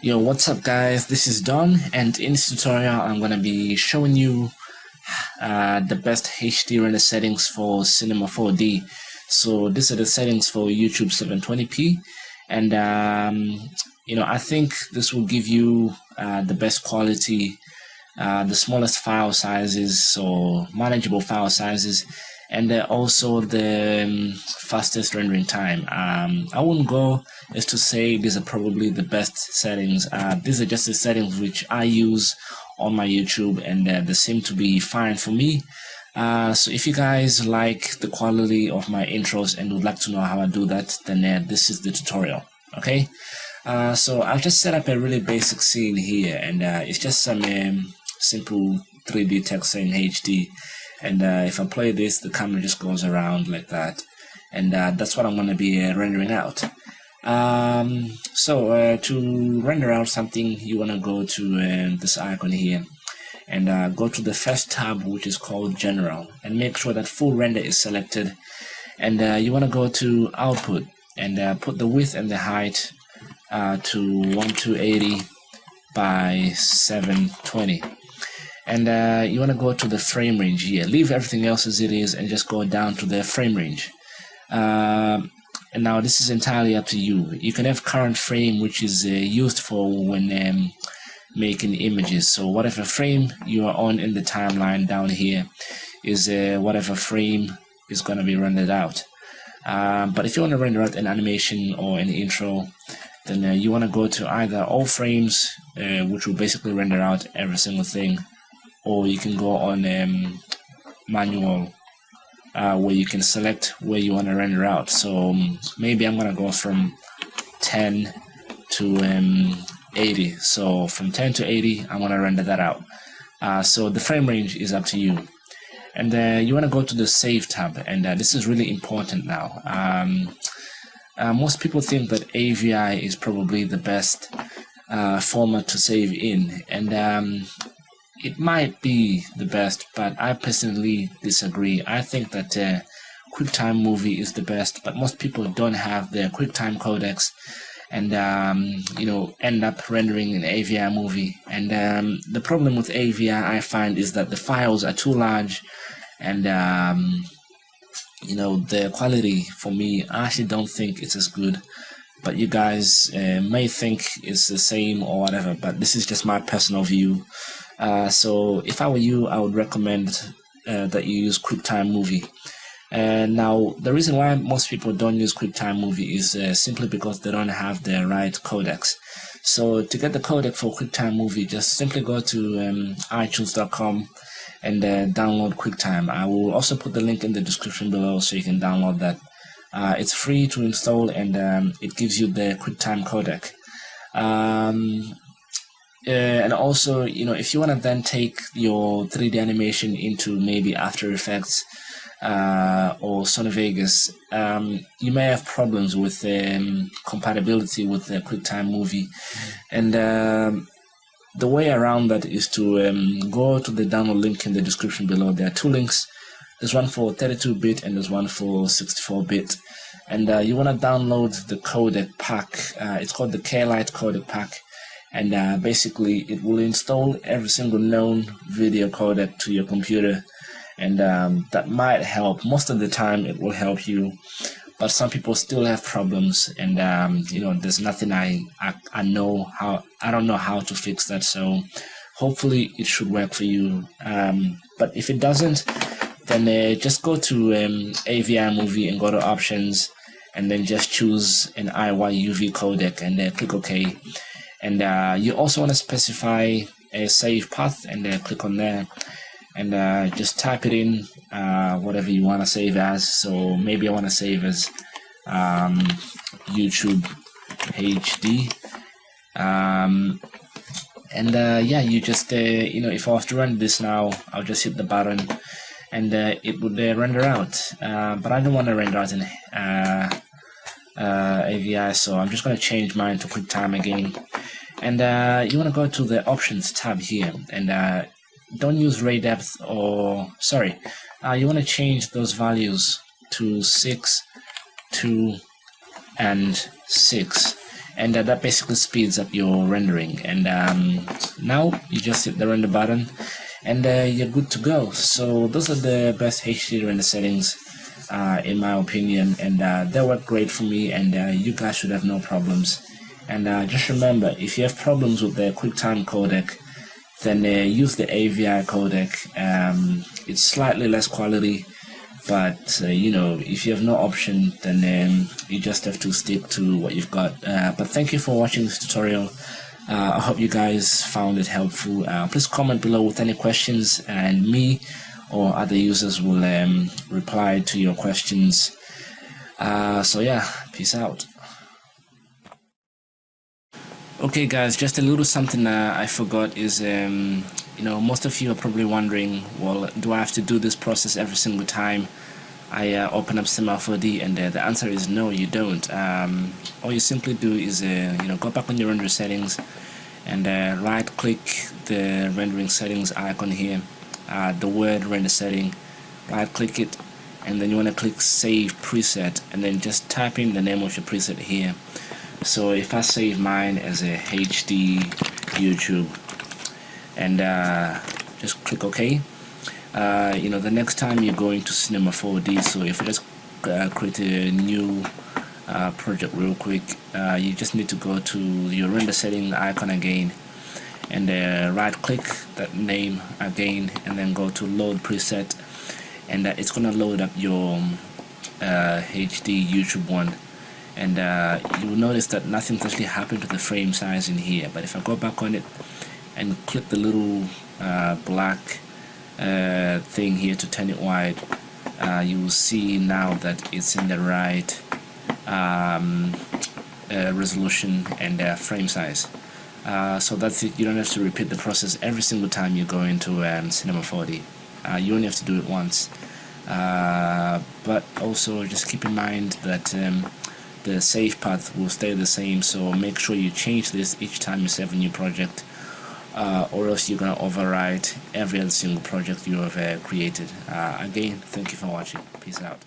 Yo, what's up guys, this is Don, and in this tutorial I'm going to be showing you the best HD render settings for Cinema 4D. So these are the settings for YouTube 720p, and I think this will give you the best quality, the smallest file sizes, so manageable file sizes, and also the fastest rendering time. I wouldn't go as to say these are probably the best settings. These are just the settings which I use on my YouTube, and they seem to be fine for me. So if you guys like the quality of my intros and would like to know how I do that, then this is the tutorial. Okay, so I've just set up a really basic scene here, and it's just some simple 3D text in HD. And if I play this, the camera just goes around like that, and that's what I'm going to be rendering out. So to render out something, you want to go to this icon here, and go to the first tab, which is called General, and make sure that full render is selected. And you want to go to Output, and put the width and the height to 1280 by 720. And you want to go to the frame range here. Leave everything else as it is and just go down to the frame range. And now this is entirely up to you. You can have current frame, which is used for when making images. So whatever frame you are on in the timeline down here is whatever frame is going to be rendered out. But if you want to render out an animation or an intro, then you want to go to either all frames, which will basically render out every single thing, or you can go on manual, where you can select where you want to render out. So maybe I'm gonna go from 10 to 80. So from 10 to 80, I'm gonna render that out. So the frame range is up to you. And you want to go to the Save tab, and this is really important now. Most people think that AVI is probably the best format to save in, and it might be the best, but I personally disagree. I think that QuickTime Movie is the best, but most people don't have the QuickTime codecs, and end up rendering an AVI movie. And the problem with AVI, I find, is that the files are too large, and the quality for me, I actually don't think it's as good. But you guys may think it's the same or whatever, but this is just my personal view. So if I were you, I would recommend that you use QuickTime Movie. Now, the reason why most people don't use QuickTime Movie is simply because they don't have the right codecs. So to get the codec for QuickTime Movie, just simply go to iTunes.com and download QuickTime. I will also put the link in the description below so you can download that. It's free to install, and it gives you the QuickTime codec. And also, if you want to then take your 3D animation into maybe After Effects or Sony Vegas, you may have problems with compatibility with the QuickTime Movie. And the way around that is to go to the download link in the description below. There are two links. There's one for 32-bit and there's one for 64-bit. And you want to download the codec pack. It's called the K-Lite codec pack. And basically it will install every single known video codec to your computer. And that might help. Most of the time it will help you. But some people still have problems, and there's nothing I don't know how to fix that. So hopefully it should work for you. But if it doesn't, then just go to AVI Movie and go to Options, and then just choose an IYUV codec and click OK. And you also want to specify a save path, and click on there, and just type it in, whatever you want to save as. So maybe I want to save as YouTube HD. Yeah, you just if I was to run this now, I'll just hit the button, and it would render out. But I don't want to render out in AVI, so I'm just going to change mine to QuickTime again. And you want to go to the Options tab here, and don't use ray depth, or you want to change those values to 6, 2, and 6. and that basically speeds up your rendering. And now you just hit the render button and you're good to go. So those are the best HD render settings in my opinion, and they work great for me, and you guys should have no problems. And just remember, if you have problems with the QuickTime codec, then use the AVI codec. It's slightly less quality, but you know, if you have no option, then you just have to stick to what you've got. But thank you for watching this tutorial. I hope you guys found it helpful. Please comment below with any questions, and me or other users will reply to your questions. So yeah, peace out. Okay guys, just a little something I forgot is, you know, most of you are probably wondering, well, do I have to do this process every single time I open up Cinema 4D? And the answer is no, you don't. All you simply do is, you know, go back on your render settings and right click the rendering settings icon here, the word render setting, right click it, and then you want to click save preset, and then just type in the name of your preset here. So if I save mine as a HD YouTube, and just click OK, you know, the next time you're going to Cinema 4D, so if you just create a new project real quick, you just need to go to your render setting icon again, and right click that name again, and then go to load preset, and it's gonna load up your HD YouTube one. And you will notice that nothing's actually happened to the frame size in here. But if I go back on it and click the little black thing here to turn it wide, you will see now that it's in the right resolution and frame size. So that's it. You don't have to repeat the process every single time you go into Cinema 4D. You only have to do it once. But also just keep in mind that the save path will stay the same, so make sure you change this each time you save a new project, or else you're going to overwrite every other single project you have created. Again, thank you for watching. Peace out.